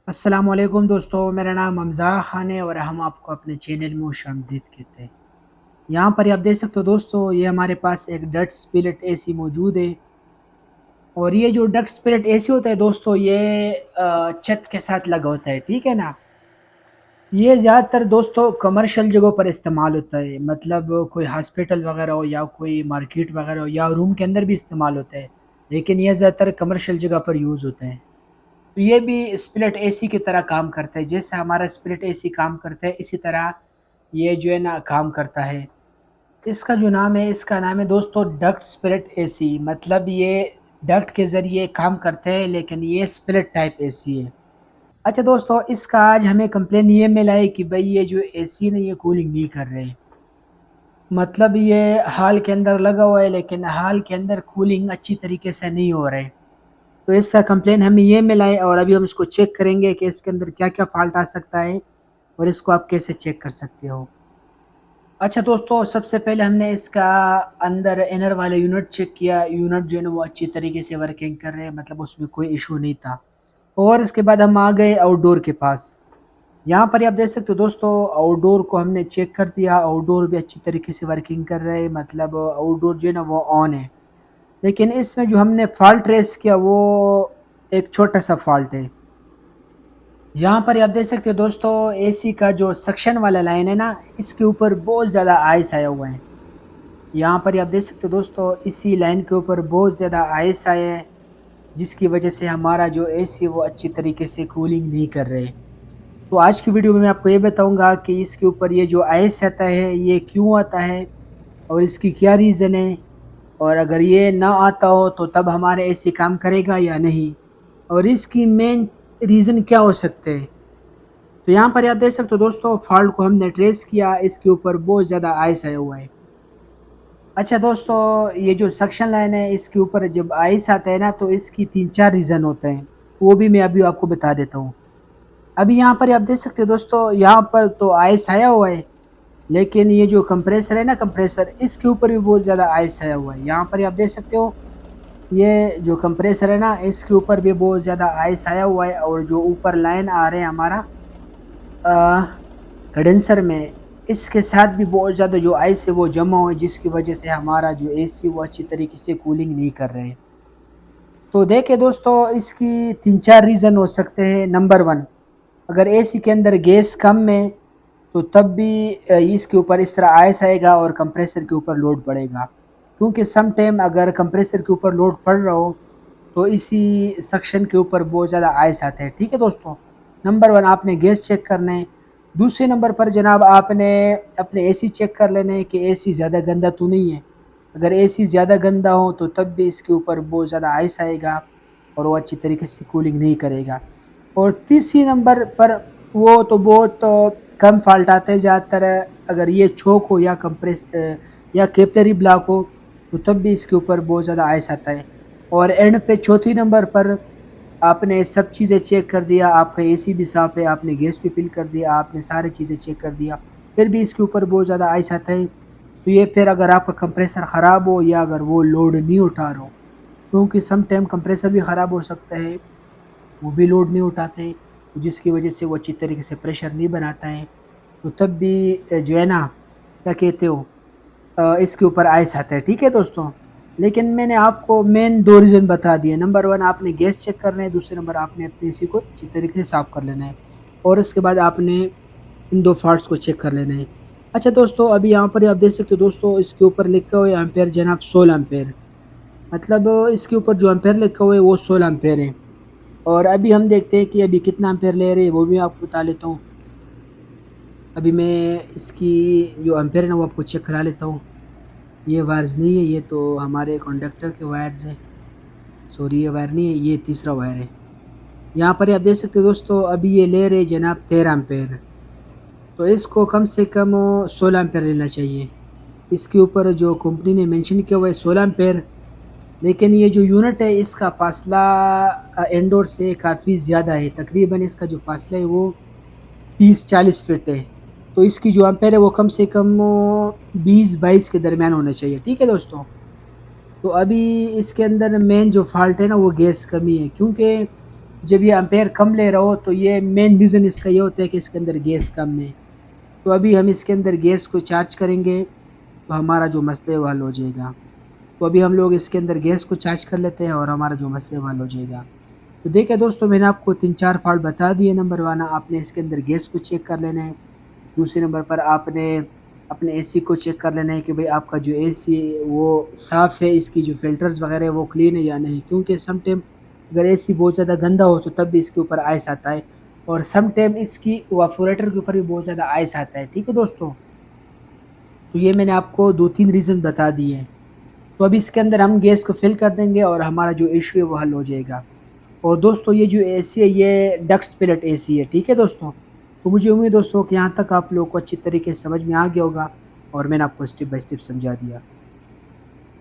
السلام علیکم دوستو، میرا نام حمزہ خان ہے اور ہم آپ کو اپنے چینل میں خوش آمدید کہتے ہیں۔ یہاں پر آپ دیکھ سکتے ہو دوستو، یہ ہمارے پاس ایک ڈٹ سپلٹ اے سی موجود ہے، اور یہ جو ڈٹ سپلٹ اے سی ہوتا ہے دوستو، یہ چھت کے ساتھ لگا ہوتا ہے، ٹھیک ہے نا۔ یہ زیادہ تر دوستو کمرشل جگہوں پر استعمال ہوتا ہے، مطلب کوئی ہاسپٹل وغیرہ ہو یا کوئی مارکیٹ وغیرہ ہو یا روم کے اندر بھی استعمال ہوتا ہے، لیکن یہ زیادہ تر کمرشل جگہ پر یوز ہوتا ہے۔ تو یہ بھی اسپلٹ اے سی کی طرح کام کرتا ہے، جیسے ہمارا اسپلٹ اے سی کام کرتا ہے اسی طرح یہ جو ہے نا کام کرتا ہے۔ اس کا جو نام ہے، اس کا نام ہے دوستو ڈکٹ اسپلٹ اے سی، مطلب یہ ڈکٹ کے ذریعے کام کرتے ہیں لیکن یہ اسپلٹ ٹائپ اے سی ہے۔ اچھا دوستو، اس کا آج ہمیں کمپلین یہ ملا ہے کہ بھئی یہ جو اے سی نے یہ کولنگ نہیں کر رہے، مطلب یہ ہال کے اندر لگا ہوا ہے لیکن ہال کے اندر کولنگ اچھی طریقے سے نہیں ہو رہے۔ تو اس کا کمپلین ہمیں یہ ملا ہے، اور ابھی ہم اس کو چیک کریں گے کہ اس کے اندر کیا کیا فالٹ آ سکتا ہے اور اس کو آپ کیسے چیک کر سکتے ہو۔ اچھا دوستو، سب سے پہلے ہم نے اس کا اندر انر والے یونٹ چیک کیا، یونٹ جو ہے نا وہ اچھی طریقے سے ورکنگ کر رہے ہیں، مطلب اس میں کوئی ایشو نہیں تھا۔ اور اس کے بعد ہم آ گئے آؤٹ ڈور کے پاس۔ یہاں پر آپ دیکھ سکتے ہو دوستو، آؤٹ ڈور کو ہم نے چیک کر دیا، آؤٹ ڈور بھی اچھی طریقے سے ورکنگ کر رہے ہیں، مطلب آؤٹ ڈور جو ہے نا وہ آن ہے۔ لیکن اس میں جو ہم نے فالٹ ریس کیا وہ ایک چھوٹا سا فالٹ ہے۔ یہاں پر آپ دیکھ سکتے ہو دوستو، اے سی کا جو سکشن والا لائن ہے نا، اس کے اوپر بہت زیادہ آئس آیا ہوا ہے۔ یہاں پر آپ دیکھ سکتے ہو دوستو، اسی لائن کے اوپر بہت زیادہ آئس آیا ہے، جس کی وجہ سے ہمارا جو اے سی وہ اچھی طریقے سے کولنگ نہیں کر رہے۔ تو آج کی ویڈیو میں آپ کو یہ بتاؤں گا کہ اس کے اوپر یہ جو آئس آتا ہے یہ کیوں آتا ہے اور اس کی کیا ریزن ہے، اور اگر یہ نہ آتا ہو تو تب ہمارے اے سی کام کرے گا یا نہیں، اور اس کی مین ریزن کیا ہو سکتے ہیں۔ تو یہاں پر آپ دیکھ سکتے ہو دوستو، فالٹ کو ہم نے ٹریس کیا، اس کے اوپر بہت زیادہ آئس آیا ہوا ہے۔ اچھا دوستو، یہ جو سکشن لائن ہے اس کے اوپر جب آئس آتا ہے نا تو اس کی 3-4 ریزن ہوتے ہیں، وہ بھی میں ابھی آپ کو بتا دیتا ہوں۔ ابھی یہاں پر آپ دیکھ سکتے ہو دوستو، یہاں پر تو آئس آیا ہوا ہے، لیکن یہ جو کمپریسر ہے نا، کمپریسر اس کے اوپر بھی بہت زیادہ آئس آیا ہوا ہے۔ یہاں پر آپ دیکھ سکتے ہو، یہ جو کمپریسر ہے نا اس کے اوپر بھی بہت زیادہ آئس آیا ہوا ہے، اور جو اوپر لائن آ رہے ہیں ہمارا کنڈنسر میں، اس کے ساتھ بھی بہت زیادہ جو آئس ہے وہ جمع ہوئے، جس کی وجہ سے ہمارا جو اے سی وہ اچھی طریقے سے کولنگ نہیں کر رہے۔ تو دیکھیں دوستو، اس کی 3-4 ریزن ہو سکتے ہیں۔ نمبر 1، اگر اے سی کے اندر گیس کم ہے تو تب بھی اس کے اوپر اس طرح آئس آئے گا اور کمپریسر کے اوپر لوڈ پڑے گا، کیونکہ سم ٹائم اگر کمپریسر کے اوپر لوڈ پڑ رہا ہو تو اسی سیکشن کے اوپر بہت زیادہ آئس آتے ہیں، ٹھیک ہے دوستو۔ نمبر 1 آپ نے گیس چیک کرنا ہے۔ دوسرے نمبر پر جناب آپ نے اپنے اے سی چیک کر لینا ہے کہ اے سی زیادہ گندا تو نہیں ہے۔ اگر اے سی زیادہ گندا ہو تو تب بھی اس کے اوپر بہت زیادہ آئس آئے گا اور وہ اچھی طریقے سے کولنگ نہیں کرے گا۔ اور تیسری نمبر پر وہ تو بہت کم فالٹ آتے ہیں، زیادہ تر اگر یہ چوک ہو یا یا کیپلری بلاک ہو تو تب بھی اس کے اوپر بہت زیادہ آئس آتا ہے۔ اور اینڈ پہ چوتھی نمبر پر آپ نے سب چیزیں چیک کر دیا، آپ کا اے سی بھی صاف ہے، آپ نے گیس بھی فل کر دیا، آپ نے ساری چیزیں چیک کر دیا، پھر بھی اس کے اوپر بہت زیادہ آئس آتا ہے، تو یہ پھر اگر آپ کا کمپریسر خراب ہو یا اگر وہ لوڈ نہیں اٹھا رہا ہو، کیونکہ سم ٹائم کمپریسر بھی خراب ہو سکتا ہے، وہ بھی لوڈ نہیں اٹھاتے، جس کی وجہ سے وہ اچھی طریقے سے پریشر نہیں بناتا ہے، تو تب بھی جو ہے نا کیا کہتے ہو اس کے اوپر آئس آتا ہے، ٹھیک ہے دوستوں۔ لیکن میں نے آپ کو مین 2 ریزن بتا دیے۔ نمبر 1 آپ نے گیس چیک کرنا ہے، دوسرے نمبر آپ نے اپنے اے سی کو اچھی طریقے سے صاف کر لینا ہے، اور اس کے بعد آپ نے ان 2 فالٹس کو چیک کر لینا ہے۔ اچھا دوستو، ابھی یہاں پر آپ دیکھ سکتے ہو دوستو، اس کے اوپر لکھا ہوا ہے ایمپیئر جناب 16 ایمپیئر، مطلب اس کے اوپر جو ایمپیئر لکھا ہوا ہے وہ 16 ایمپیئر ہے۔ اور ابھی ہم دیکھتے ہیں کہ ابھی کتنا ایمپیئر لے رہے ہیں، وہ بھی آپ کو بتا لیتا ہوں۔ ابھی میں اس کی جو ایمپیئر ہے نا وہ آپ کو چیک کرا لیتا ہوں۔ یہ وائرز نہیں ہے، یہ تو ہمارے کنڈکٹر کے وائرز ہیں، سوری یہ وائر نہیں ہے، یہ تیسرا وائر ہے۔ یہاں پر آپ دیکھ سکتے ہو دوستو، ابھی یہ لے رہے جناب 13 ایمپیئر، تو اس کو کم سے کم 16 ایمپیئر لینا چاہیے۔ اس کے اوپر جو کمپنی نے مینشن کیا ہوا ہے 16 ایمپیئر، لیکن یہ جو یونٹ ہے اس کا فاصلہ انڈور سے کافی زیادہ ہے، تقریباً اس کا جو فاصلہ ہے وہ 30-40 فٹ ہے، تو اس کی جو ایمپیئر ہے وہ کم سے کم 20-22 کے درمیان ہونا چاہیے، ٹھیک ہے دوستوں۔ تو ابھی اس کے اندر مین جو فالٹ ہے نا وہ گیس کمی ہے، کیونکہ جب یہ امپیئر کم لے رہا ہو تو یہ مین ریزن اس کا یہ ہوتا ہے کہ اس کے اندر گیس کم ہے. تو ابھی ہم اس کے اندر گیس کو چارج کریں گے تو ہمارا جو مسئلہ ہے وہ حل ہو جائے گا. تو ابھی ہم لوگ اس کے اندر گیس کو چارج کر لیتے ہیں اور ہمارا جو مسئلہ ہے وہ حل ہو جائے گا. تو دیکھیں دوستو میں نے آپ کو 3-4 فالٹ بتا دیے. نمبر 1 آپ نے اس کے اندر گیس کو چیک کر لینا ہے. دوسرے نمبر پر آپ نے اپنے اے سی کو چیک کر لینا ہے کہ بھئی آپ کا جو اے سی ہے وہ صاف ہے، اس کی جو فلٹرز وغیرہ ہے وہ کلین ہے یا نہیں. کیونکہ سم ٹائم اگر اے سی بہت زیادہ گندا ہو تو تب بھی اس کے اوپر آئس آتا ہے، اور سم ٹائم اس کی ایواپوریٹر کے اوپر بھی بہت زیادہ آئس آتا ہے. ٹھیک ہے دوستو، تو یہ میں نے آپ کو 2-3 ریزن بتا دیے ہیں. تو اب اس کے اندر ہم گیس کو فل کر دیں گے اور ہمارا جو ایشو ہے وہ حل ہو جائے گا. اور دوستو یہ جو اے سی ہے یہ ڈکٹ سپلٹ اے سی ہے. ٹھیک ہے دوستو، تو مجھے امید دوستو کہ یہاں تک آپ لوگوں کو اچھی طریقے سے سمجھ میں آ گیا ہوگا اور میں نے آپ کو اسٹیپ بائی اسٹیپ سمجھا دیا.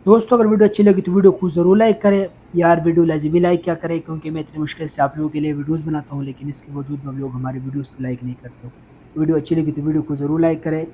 دوستو اگر ویڈیو اچھی لگی تو ویڈیو کو ضرور لائک کریں. یار ویڈیو لازمی لائک کیا کریں، کیونکہ میں اتنی مشکل سے آپ لوگوں کے لیے ویڈیوز بناتا ہوں، لیکن اس کے باوجود بھی لوگ ہمارے ویڈیوز کو لائک نہیں کرتے. ویڈیو اچھی لگی تو ویڈیو کو ضرور لائک کریں.